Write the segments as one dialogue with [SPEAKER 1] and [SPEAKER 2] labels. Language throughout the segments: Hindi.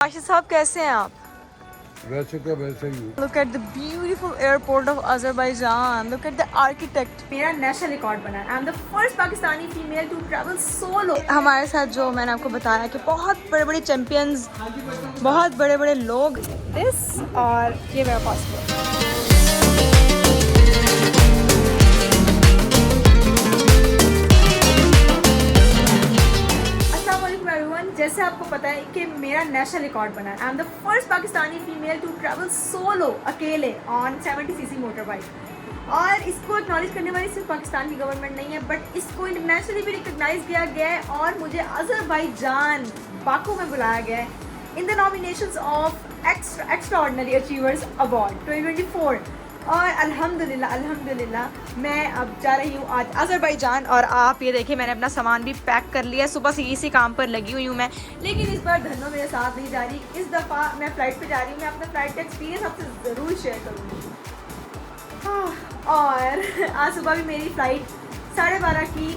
[SPEAKER 1] आशिष साहब कैसे हैं आप?
[SPEAKER 2] वैसे क्या वैसे ही हूँ।
[SPEAKER 1] Look at the beautiful airport of Azerbaijan. Look at the architect.
[SPEAKER 3] मेरा नेशनल रिकॉर्ड बना है। I am the first Pakistani female to travel solo.
[SPEAKER 1] हमारे साथ जो मैंने आपको बताया कि बहुत बड़े बड़े चैंपियंस, बहुत बड़े बड़े लोग,
[SPEAKER 3] दिस और ये मेरा पासपोर्ट। जैसे आपको पता है कि मेरा नेशनल रिकॉर्ड बना है। I am the first Pakistani female to travel solo अकेले ऑन 70 सीसी मोटर बाइक। और इसको एक्नॉलेज करने वाली सिर्फ पाकिस्तान की गवर्नमेंट नहीं है, बट इसको इंटरनेशनली भी रिकग्नाइज किया गया है और मुझे अज़रबैजान बाकू में बुलाया गया है in the nominations of extraordinary achievers award 2024। और अल्हम्दुलिल्लाह मैं अब जा रही हूँ आज
[SPEAKER 1] अज़रबैजान। और आप ये देखिए, मैंने अपना सामान भी पैक कर लिया। सुबह से इसी काम पर लगी हुई हूँ मैं।
[SPEAKER 3] लेकिन इस बार धन्नो मेरे साथ नहीं जा रही। इस दफ़ा मैं फ़्लाइट पे जा रही हूँ। मैं अपना फ़्लाइट का एक्सपीरियंस आपसे ज़रूर शेयर करूँगी। और आज सुबह भी मेरी फ़्लाइट 12:30 की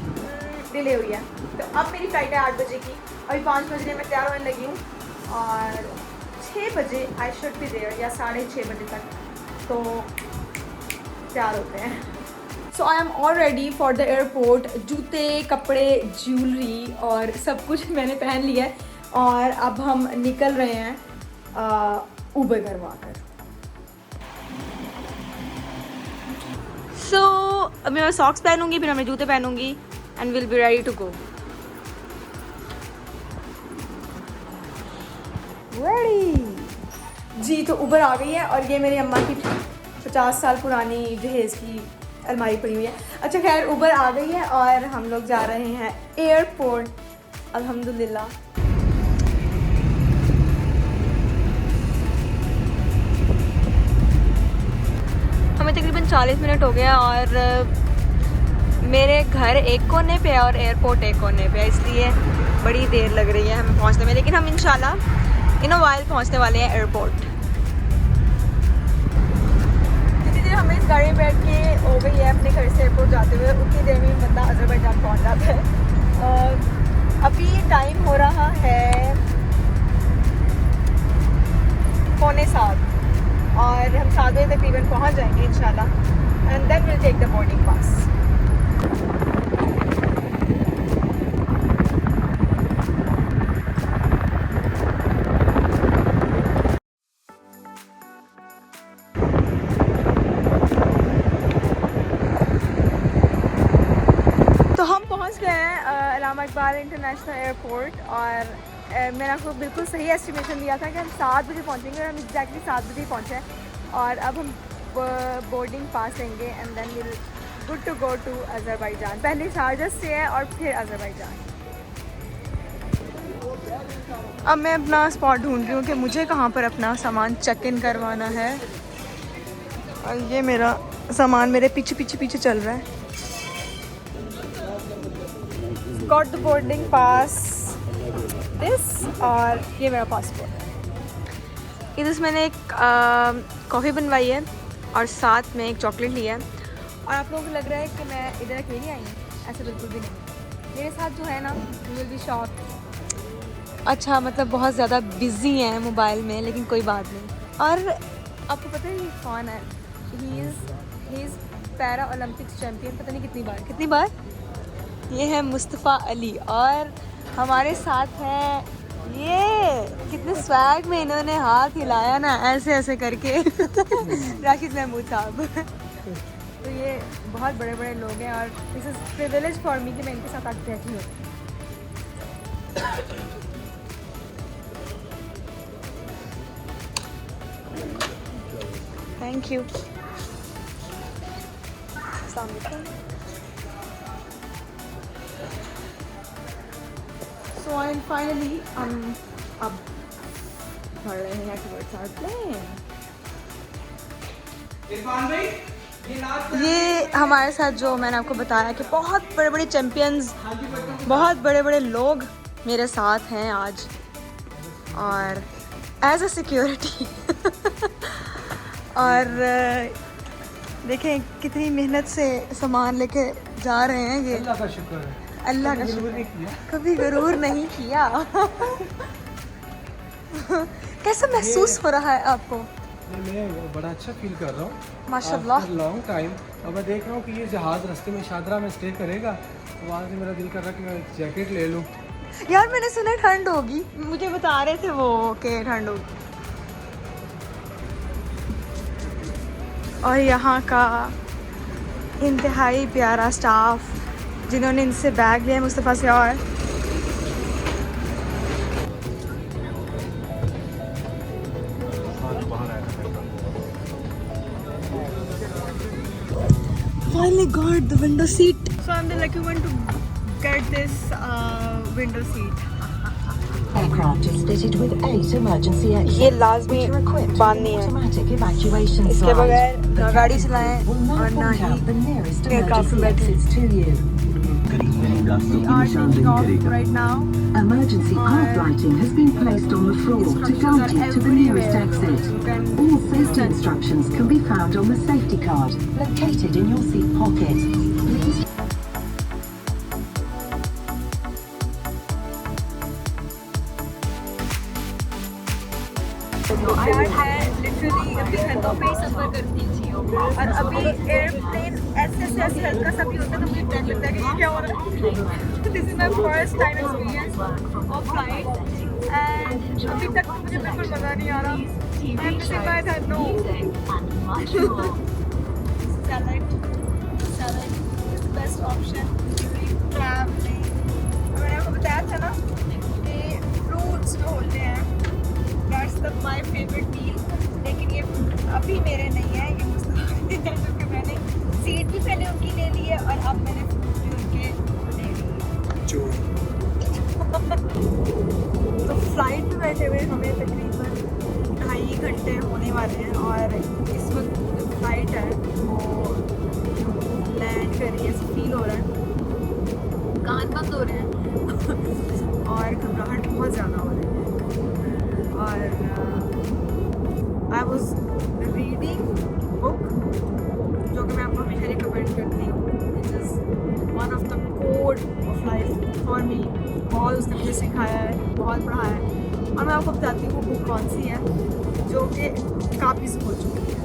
[SPEAKER 3] डिले हुई है। तो अब मेरी फ़्लाइट है 8 बजे की। अभी 5 बजे मैं तैयार होने लगी हूँ और 6 बजे आई शुड बी देयर, या 6:30 बजे तक तो तैयार होते हैं। So I am all ready for the airport. जूते, कपड़े, ज्वेलरी और सब कुछ मैंने पहन लिया है और अब हम निकल रहे हैं उबर करवा कर।
[SPEAKER 1] अभी मैं सॉक्स पहनूंगी, फिर मैं जूते पहनूंगी and will be ready to go.
[SPEAKER 3] Ready जी। तो उबर आ गई है और ये मेरी अम्मा की 50 साल पुरानी जहेज़ की अलमारी पड़ी हुई है। अच्छा खैर, उबर आ गई है और हम लोग जा रहे हैं एयरपोर्ट अल्हम्दुलिल्लाह।
[SPEAKER 1] हमें तकरीबन 40 मिनट हो गया और मेरे घर एक कोने पे है और एयरपोर्ट एक कोने पे है, इसलिए बड़ी देर लग रही है हमें पहुंचने में। लेकिन हम इंशाल्लाह इन अ वाइल पहुंचने वाले हैं एयरपोर्ट।
[SPEAKER 3] हमें इस गाड़ी में बैठ के हो गई है अपने घर से एयरपोर्ट जाते हुए, उतनी देर में बंदा अज़रबैजान पहुंच जाता है। अभी टाइम हो रहा है 6:45 और हम 7 बजे तकरीबन पहुंच जाएंगे इंशाल्लाह and then will take the boarding pass. Allama Iqbal international airport और मैंने आपको बिल्कुल सही एस्टिमेशन दिया था कि हम 7 बजे पहुंचेंगे और हम एग्जैक्टली 7 बजे ही पहुंचे हैं। और अब हम बोर्डिंग पास लेंगे and then we'll good to go to Azerbaijan. पहले शारजा से है और फिर अज़रबैजान।
[SPEAKER 1] अब मैं अपना स्पॉट ढूंढ रही हूँ कि मुझे कहाँ पर अपना सामान चेक इन करवाना है। और ये मेरा सामान मेरे पीछे चल रहा है।
[SPEAKER 3] Got the boarding pass this और ये मेरा पासपोर्ट।
[SPEAKER 1] इधर मैंने एक कॉफ़ी बनवाई है और साथ में एक चॉकलेट लिया है।
[SPEAKER 3] और आप लोगों को लग रहा है कि मैं इधर अकेली आई हूँ? ऐसे बिल्कुल भी नहीं। मेरे साथ जो है ना, यू विल बी शॉक्ड।
[SPEAKER 1] अच्छा, मतलब बहुत ज़्यादा बिजी हैं मोबाइल में, लेकिन कोई बात नहीं।
[SPEAKER 3] और आपको पता है ये कौन है? He is para Olympics champion. पता नहीं कितनी बार।
[SPEAKER 1] ये है मुस्तफ़ा अली और हमारे साथ हैं ये। कितने स्वैग में इन्होंने हाथ हिलाया ना, ऐसे ऐसे करके राशिद महमूद साहब।
[SPEAKER 3] तो ये बहुत बड़े बड़े लोग हैं और this is privilege for me कि मैं इनके साथ आके रहती हूँ।
[SPEAKER 1] Thank you.
[SPEAKER 3] So and finally अब बढ़ रहे हैं towards our plane।
[SPEAKER 1] ये हमारे साथ जो मैंने आपको बताया कि बहुत बड़े बड़े चैंपियंस, बहुत बड़े बड़े लोग मेरे साथ हैं आज और एज अ सिक्योरिटी। और देखें कितनी मेहनत से सामान लेके जा रहे हैं। ये
[SPEAKER 2] अल्लाह का शुक्र है,
[SPEAKER 1] अल्लाह का शुक्र, कभी गुरूर नहीं किया। कैसा महसूस हो रहा है आपको?
[SPEAKER 4] मैं बड़ा अच्छा फील कर रहा हूँ
[SPEAKER 1] माशाल्लाह।
[SPEAKER 4] Long time. और मैं देख रहा हूँ कि ये जहाज़ रास्ते में शादरा में स्टे करेगा, तो वहाँ से मेरा दिल कर रहा है कि मैं एक जैकेट ले लूँ।
[SPEAKER 1] यार मैंने सुना ठंड होगी, मुझे बता रहे थे वो कि ठंड होगी। और यहाँ का इंतहाई प्यारा स्टाफ जिन्होंने इनसे बैग लिया मुस्तफ़ा से। और finally got the window seat. So I'm the lucky one to get this window seat.
[SPEAKER 5] Aircraft is fitted with 8 emergency
[SPEAKER 1] ये
[SPEAKER 5] exits,
[SPEAKER 1] लाजमी
[SPEAKER 5] which are equipped
[SPEAKER 1] bandhani
[SPEAKER 5] with
[SPEAKER 1] है।
[SPEAKER 5] automatic evacuation
[SPEAKER 1] इसके
[SPEAKER 5] slide.
[SPEAKER 1] बगैर
[SPEAKER 5] The
[SPEAKER 1] ना गाड़ी
[SPEAKER 5] cabin
[SPEAKER 1] चलाएं
[SPEAKER 5] will now
[SPEAKER 1] और ना
[SPEAKER 5] point out the
[SPEAKER 1] he
[SPEAKER 5] nearest
[SPEAKER 1] aircraft में
[SPEAKER 5] emergency
[SPEAKER 1] बैठे।
[SPEAKER 5] exits to you.
[SPEAKER 3] We are taking off right now.
[SPEAKER 5] Emergency path lighting has been placed on the floor to guide you to the nearest exit. All safety instructions can be found on the safety card located in your seat pocket. Please
[SPEAKER 3] यार मैं लिटरली अपनी हदों पे ही सफ़र करती थी और अभी एयरप्लेन ऐसे हल्का सा भी होता है तो मुझे डर लगता है कि ये क्या हो रहा है। This is my first time experience of flight and अभी तक मुझे बिल्कुल मज़ा नहीं आ रहा। I am missing my head. No salad is the best option travelling. मैंने आपको बताया था ना कि फ्रूट्स जो होते हैं That's my favorite meal, लेकिन ये अभी मेरे नहीं है, ये मुस्तफ़ा के हैं क्योंकि मैंने सीट भी पहले उनकी ले ली है और अब मैंने फ्रूट भी उनके ले लिए। तो फ्लाइट में बैठे हुए हमें तकरीबन 2.5 घंटे होने वाले हैं और इस वक्त जो फ्लाइट है वो लैंड कर रही है, ऐसा फील हो रहा है, कान बंद हो रहे हैं और घबराहट बहुत ज़्यादा हो रही है। और आई वॉज रीडिंग बुक जो कि मैं आपको हमेशा रिकमेंड करती हूँ, which is one of the code of life for me. बहुत उसने मुझे सिखाया है, बहुत पढ़ाया है और मैं आपको बताती हूँ वो बुक कौन सी है जो कि काबिज़ हो चुकी है।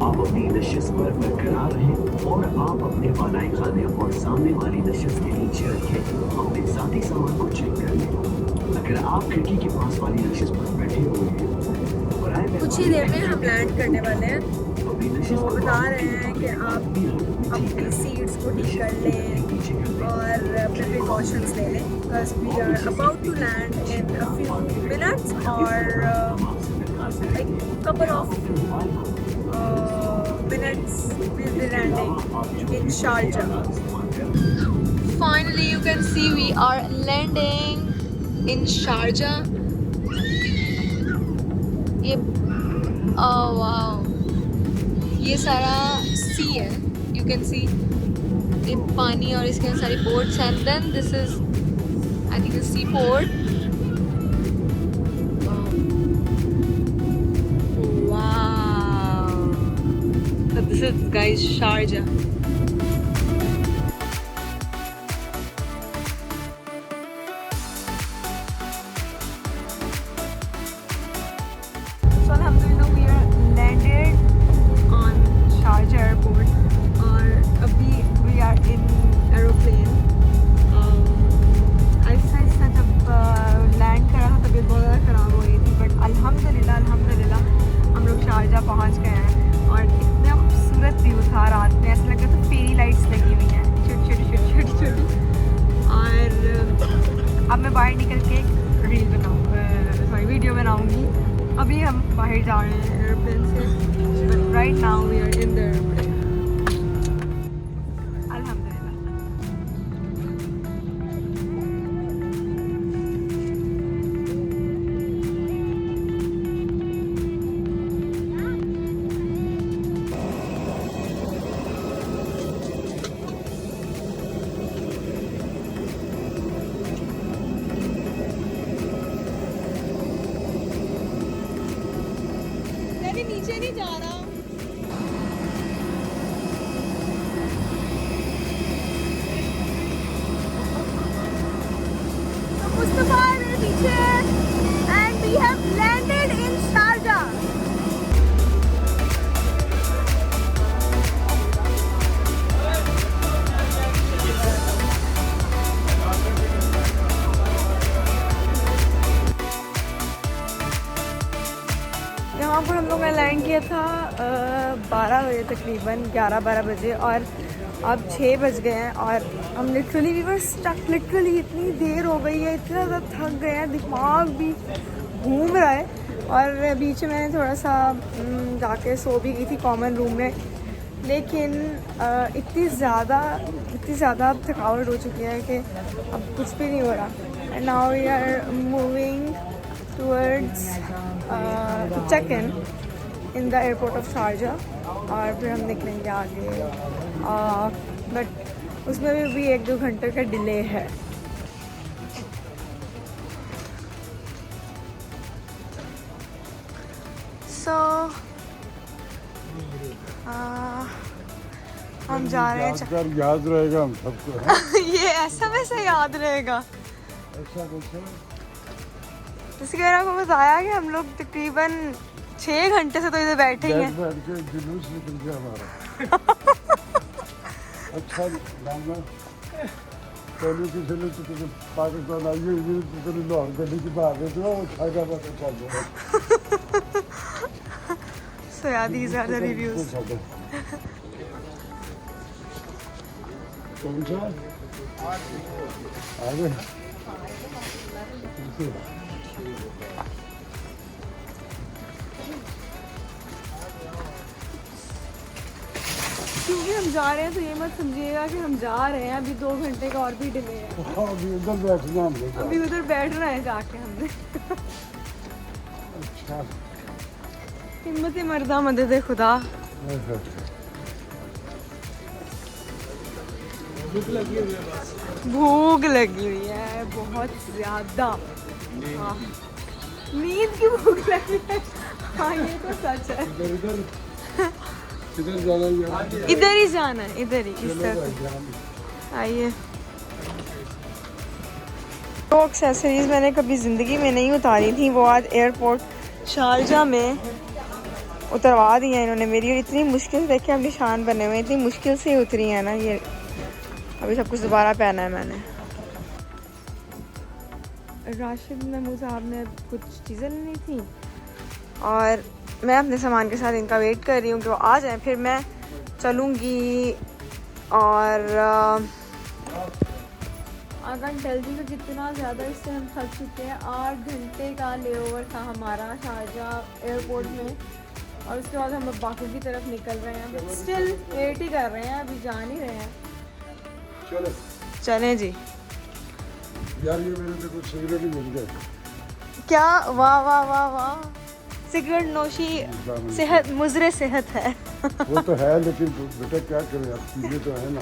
[SPEAKER 6] आप अपनी नशिश पर बरकरार रहें और आप अपने बालाई खाने और सामने वाली नशिश के नीचे रखें। अपने साथी सामान को चेक कर लें। अगर आप खिड़की के पास वाली नशिश पर बैठे हुए हैं,
[SPEAKER 3] कुछ ही देर में हम लैंड करने वाले हैं। वो बता रहे हैं कि आप अपनी सीट्स को ठीक कर लें और अपने प्रिकॉशंस ले लें because we are about to land in a few minutes और like couple of minutes we'll be landing in Sharjah.
[SPEAKER 1] finally you can see we are landing in Sharjah. ये oh wow, ये सारा सी है, you can see ये पानी और इसके सारी boats and then this is I think the seaport. This is guys Sharjah.
[SPEAKER 3] So alhamdulillah we are landed on Sharjah airport और अभी we are in aeroplane. ऐसा जब लैंड करा था तबीयत बहुत ज़्यादा ख़राब हो रही थी बट अल्हम्दुलिल्लाह हम लोग शारजाह पहुँच गए हैं और इतना खूबसूरत व्यू था। रात में ऐसा लग रहा था फेरी लाइट्स लगी हुई हैं छोटी और अब मैं बाहर निकल के एक वीडियो बनाऊंगी। अभी हम बाहर जा रहे हैं एयरप्लेन से but right now we are in the airplane. अल्हम्दुलिल्लाह।
[SPEAKER 1] नीचे नहीं जा रहा। थे तकरीबन 11-12 बजे और अब 6 बज गए हैं और हम literally we were stuck, literally इतनी देर हो गई है, इतना ज़्यादा थक गए हैं, दिमाग भी घूम रहा है। और बीच में थोड़ा सा जाके सो भी गई थी कॉमन रूम में, लेकिन इतनी ज़्यादा थकावट हो चुकी है कि अब कुछ भी नहीं हो रहा। And now we are moving towards check in the airport of Sharjah और फिर हम निकलेंगे आगे, बट उसमें भी 1-2 घंटे का डिले है। सो हम जा रहे हैं।
[SPEAKER 2] याद रहेगा हम सबको।
[SPEAKER 1] ये ऐसा वैसा याद रहेगा।
[SPEAKER 2] ऐसा कुछ है।
[SPEAKER 1] जैसे कि मैंने आपको बताया कि हम लोग तकरीबन 6 घंटे से तो इधर बैठे ही हैं।
[SPEAKER 2] बैठ के जुलूस निकल गया हमारा। अच्छा लगा। पहले किसी ने तो पाकिस्तान आई हुई तो लाहौर गड्डी की बात है तो खाएगा बस चल जाए।
[SPEAKER 1] So yeah, these are the reviews.
[SPEAKER 2] कौन सा? आगे।
[SPEAKER 1] क्योंकि हम जा रहे हैं तो ये मत समझिएगा कि हम जा रहे हैं, अभी 2 घंटे का और भी डिले है।
[SPEAKER 2] अभी उधर बैठना हमने।
[SPEAKER 1] अभी उधर बैठना है जाके हमने।
[SPEAKER 2] अच्छा।
[SPEAKER 1] हिम्मत मर्दा मदद खुदा। भूख लगी हुई है बहुत ज़्यादा। हाँ, नींद की भूख लगी है। हाँ ये तो सच है।
[SPEAKER 2] इधर जाना है।
[SPEAKER 1] इधर ही जाना है, इधर ही इस तरफ। आइए। तो एक्सेसरीज मैंने कभी ज़िंदगी में नहीं उतारी थी, वो आज एयरपोर्ट शारजा में उतरवा दी हैं इन्होंने मेरी। और इतनी मुश्किल देखे, अब निशान बने हुए, इतनी मुश्किल से उतरी हैं ना ये। अभी सब कुछ दोबारा पहना है मैंने। राशिद महमूद साहब ने कुछ चीज़ें लेनी थी और मैं अपने सामान के साथ इनका वेट कर रही हूँ कि वो आ जाएं, फिर मैं चलूँगी। और अगर जल्दी से कितना ज़्यादा इससे हम थक चुके हैं। 8 घंटे का लेओवर था हमारा शारजा एयरपोर्ट में और उसके बाद हम लोग बाकू की तरफ निकल रहे हैं। बट स्टिल वेट ही कर रहे हैं, अभी जा नहीं रहे हैं। चलें जी।
[SPEAKER 2] यार ये मेरे से कुछ सिगरेट ही मिल गए।
[SPEAKER 1] क्या? वाह वाह वाह वाह। सिगरेट नोशी सेहत, मुजरे सेहत है।
[SPEAKER 2] वो तो है, लेकिन बेटा क्या करें, अब पीते तो है ना।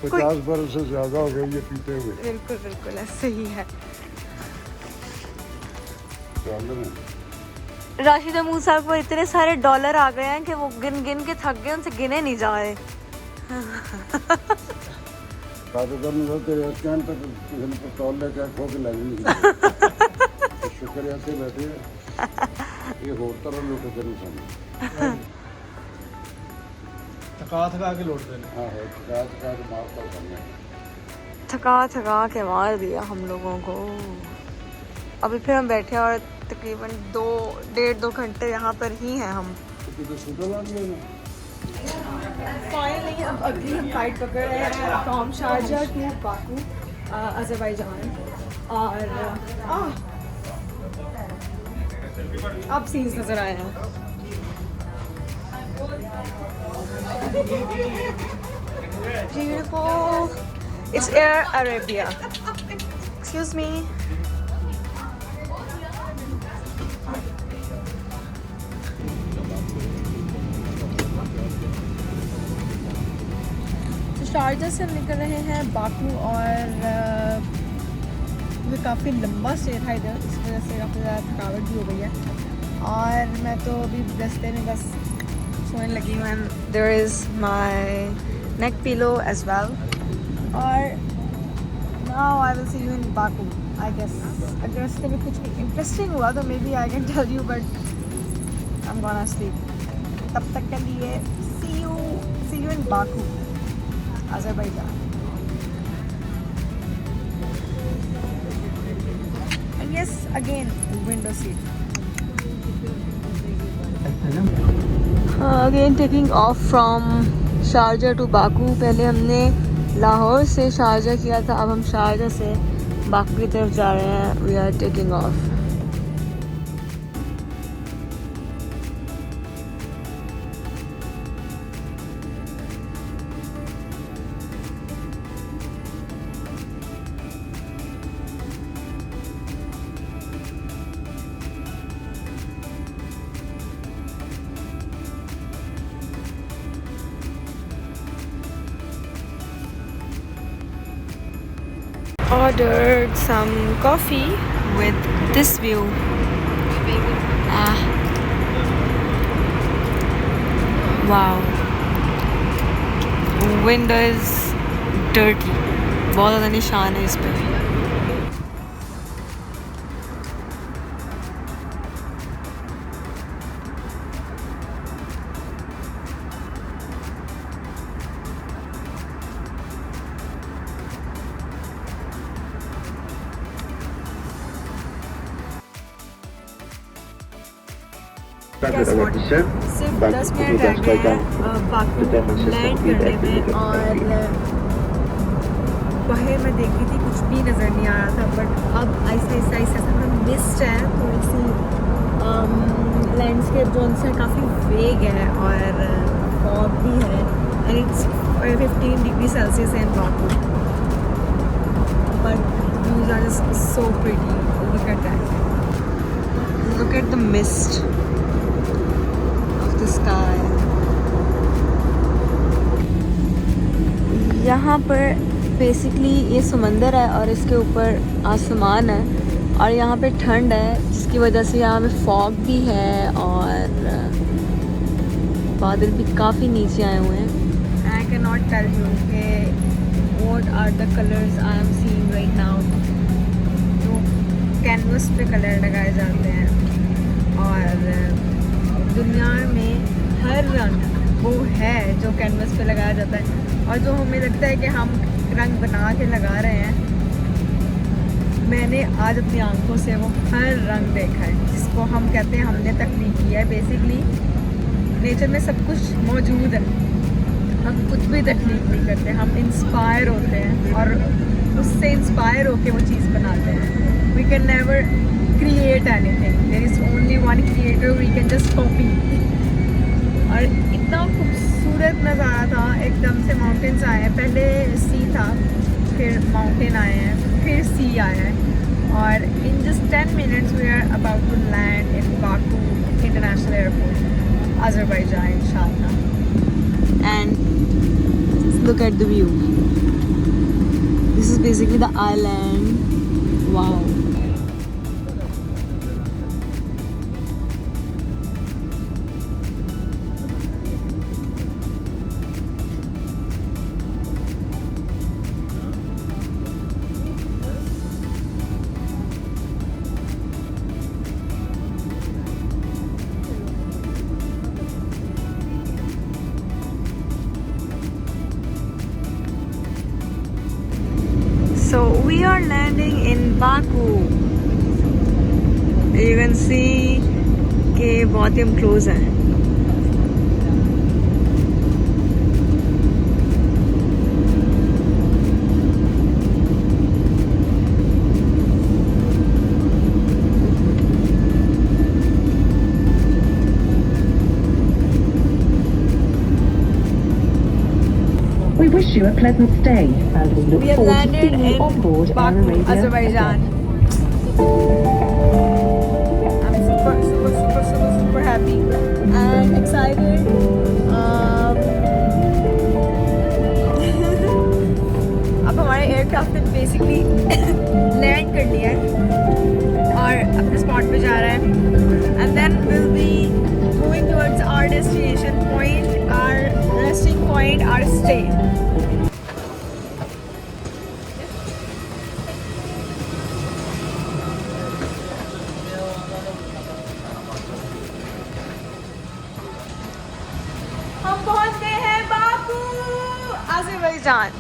[SPEAKER 2] 50 बरस से ज्यादा हो गई ये पीते हुए।
[SPEAKER 1] बिल्कुल बिल्कुल ऐसे ही है। राशिद महमूद साहब को इतने सारे डॉलर आ गए हैं कि वो गिन गिन के थक गए, उनसे गिने नहीं जा रहे।
[SPEAKER 2] तेरे स्कैन तक पिस्तौल लेके खो के लगी। शुक्र ऐसे बैठे ये होता रहा लोग करूँ सामने।
[SPEAKER 4] थका के लौट देना।
[SPEAKER 2] हाँ है, थका के मारता करना।
[SPEAKER 1] थका के मार दिया हम लोगों को। अभी फिर हम बैठे और तकरीबन 1.5-2 घंटे यहाँ पर ही हैं हम। फाइनली अब अगली हम फ्लाइट पकड़ रहे हैं from Sharjah to Baku Azerbaijan. और अब सीन्स नज़र आए हैं। Beautiful. It's Air Arabia. Excuse me. Sharjah से हम निकल रहे हैं बाकू और ये काफ़ी लंबा स्टे था इधर, इस वजह से काफ़ी ज़्यादा थकावट भी हो गई है। और मैं तो अभी रास्ते में बस सोने लगी हूँ। And there is my neck pillow as well. और now I will see you in Baku I guess. अगर रास्ते में कुछ इंटरेस्टिंग हुआ तो maybe I can tell you, but I am gonna sleep. तब तक के लिए see you in Baku Azerbaijan. And yes, again, window seat. Again taking off from Sharjah to Baku. पहले हमने लाहौर से शारजा किया था, अब हम शारजा से बाकू की तरफ जा रहे हैं। We are taking off. Ordered some coffee with this view. Wow. Window is dirty. बहुत ज़्यादा निशान है इस पे। सिर्फ 10 मिनट रह गए हैं बाकू लैंड करने में, और बाहर मैं देख रही थी कुछ भी नज़र नहीं आ रहा था, बट अब ऐसा थोड़ा मिस्ट है, थोड़ी सी लैंडस्केप जो उनसे काफ़ी वेग है और फॉग भी है, and it's 15 degree Celsius in Baku, but views are just so pretty. Look at that, look at the mist sky. यहाँ पर बेसिकली ये समंदर है और इसके ऊपर आसमान है, और यहाँ पे ठंड है जिसकी वजह से यहाँ पे फॉग भी है और बादल भी काफ़ी नीचे आए हुए हैं। I can not tell you कि what are the colours I am seeing right now. जो कैनवस पे कलर लगाए जाते हैं, और दुनिया में हर रंग वो है जो कैनवस पे लगाया जाता है, और जो हमें लगता है कि हम रंग बना के लगा रहे हैं, मैंने आज अपनी आंखों से वो हर रंग देखा है जिसको हम कहते हैं हमने तख्लीक किया है। बेसिकली नेचर में सब कुछ मौजूद है, हम कुछ भी तख्लीक नहीं करते, हम इंस्पायर होते हैं और उससे इंस्पायर होके वो चीज़ बनाते हैं। We can never create anything, there is only one creator, we can just copy। और इतना खूबसूरत नज़ारा था, एकदम से माउंटेन्स आए हैं, पहले सी था, फिर माउंटेन आए हैं, फिर सी आया है, और in just 10 minutes we are about to land in Baku International Airport, Azerbaijan, inshallah। And look at the view, this is basically the island। Wow। So we are landing in Baku. You can see कि बहुत ही हम क्लोज हैं।
[SPEAKER 5] We wish you a pleasant stay and we look
[SPEAKER 1] We have
[SPEAKER 5] forward to
[SPEAKER 1] landed
[SPEAKER 5] seeing you on
[SPEAKER 1] in
[SPEAKER 5] board Air
[SPEAKER 1] Baku,
[SPEAKER 5] Arabia
[SPEAKER 1] Azerbaijan. I'm super happy and excited। अब हमारे एयरक्राफ्ट ने बेसिकली लैंड कर लिया है और अपने स्पॉट पे जा रहा है, and then will be moving towards our destination point, our resting point, our stay. हम पहुंच गए हैं बाकू, अज़रबैजान।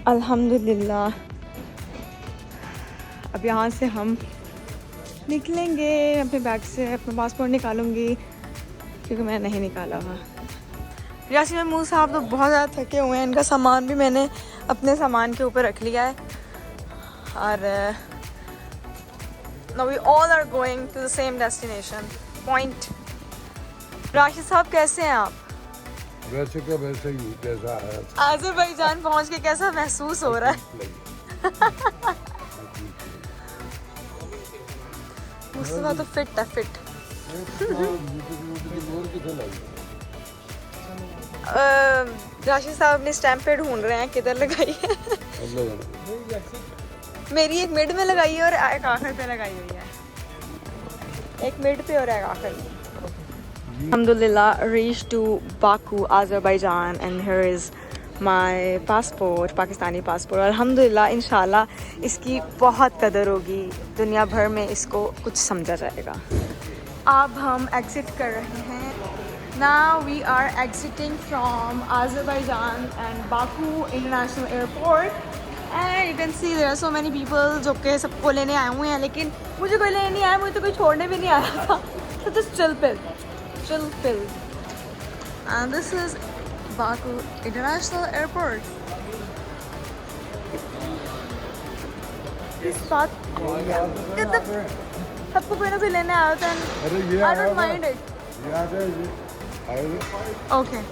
[SPEAKER 1] अल्हम्दुलिल्लाह अब यहाँ से हम निकलेंगे। अपने बैग से अपना पासपोर्ट निकालूंगी क्योंकि मैंने नहीं निकाला हुआ। यासीन महमूद साहब तो बहुत ज़्यादा थके हुए हैं, इनका सामान भी मैंने अपने सामान के ऊपर रख लिया है। और now we all are going to the same destination point। Rashid साहब कैसे हैं आप?
[SPEAKER 2] वैसे क्या वैसे ही जैसा है।
[SPEAKER 1] अज़रबैजान पहुंच के कैसा महसूस हो रहा है? मुस्तफा तो फिट है, फिट। राशिद साहब ने स्टैम्प पे ढूंढ रहे हैं किधर लगाई है। मेरी एक मिड में लगाई है और एक आखिर पे लगाई हुई है। एक मिड पे और एक आखिर में। Alhamdulillah, reached to Baku, Azerbaijan, and here is my passport, Pakistani passport. अल्हम्दुलिल्लाह इंशाल्लाह इसकी बहुत कदर होगी, दुनिया भर में इसको कुछ समझा जाएगा। अब हम एग्ज़िट कर रहे हैं। Now we are exiting from Azerbaijan and Baku International Airport, and you can see there are so many people जो कि सबको लेने आए हुए हैं, लेकिन मुझे कोई लेने नहीं आया, मुझे तो कोई छोड़ने भी नहीं आया था। So just chill pill. And this is Baku International Airport। इस बात सबको कोई ना कोई लेने आया होता है। I don't mind it। Okay,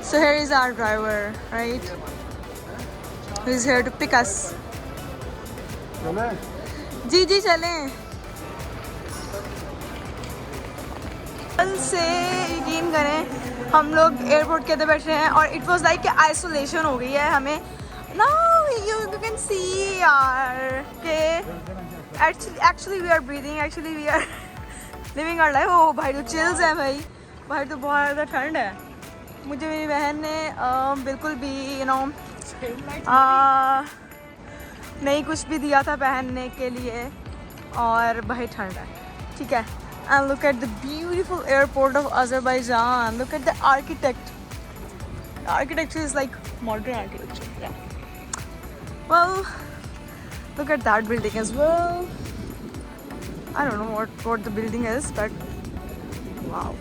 [SPEAKER 1] so here is our driver, right? Who is here to pick us? जी चलें। कल से यकीन करें हम लोग एयरपोर्ट के अंदर बैठे हैं और इट वाज लाइक आइसोलेशन हो गई है हमें। नाउ यू कैन सी यार के actually we are breathing, actually we are living our life. ओ भाई तो चिल्स है भाई, बाहर तो बहुत ज़्यादा ठंड है। मुझे मेरी बहन ने बिल्कुल भी नहीं कुछ भी दिया था पहनने के लिए, और बहुत ठंड है, ठीक है। And look at the beautiful airport of Azerbaijan. Look at the architecture. The architecture is like modern architecture. Yeah. Well, look at that building as well. I don't know what the building is, but wow.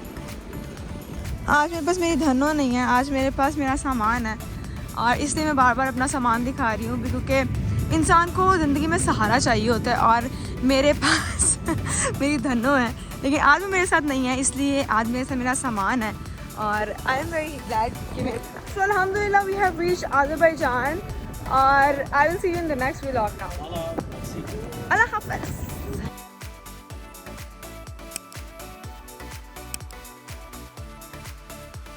[SPEAKER 1] आज मेरे पास मेरी धनो नहीं है, आज मेरे पास मेरा सामान है, और इसलिए मैं बार बार अपना सामान दिखा रही हूँ क्योंकि इंसान को ज़िंदगी में सहारा चाहिए होता है, और मेरे पास मेरी धनो है, लेकिन आज भी मेरे साथ नहीं है, इसलिए आज मेरे साथ मेरा सामान है, और आई एम वेरी ग्लैड कि मेरे साथ। सो अल्हम्दुलिल्लाह वी हैव रीच्ड अज़रबैजान, और I will see you in the next vlog now. अल्लाह हाफ़िज़।